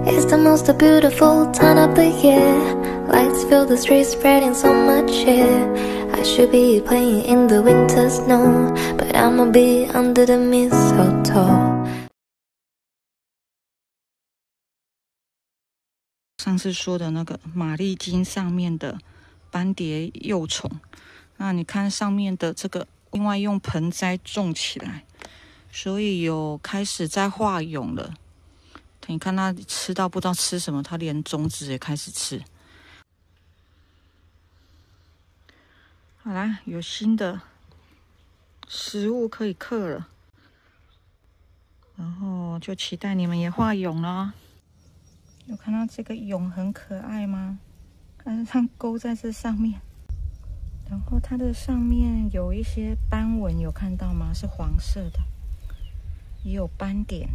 It's the most beautiful time of the year. Lights fill the streets, spreading so much cheer. I should be playing in the winter snow, but I'ma be under the mistletoe. 上次说的那个玛丽金上面的斑蝶幼虫，那你看上面的这个，另外用盆栽种起来，所以有开始在化蛹了。你看它吃到不知道吃什么，它连种子也开始吃。好啦，有新的食物可以嗑了，然后就期待你们也化蛹了。有看到这个蛹很可爱吗？看它勾在这上面，然后它的上面有一些斑纹，有看到吗？是黄色的，也有斑点。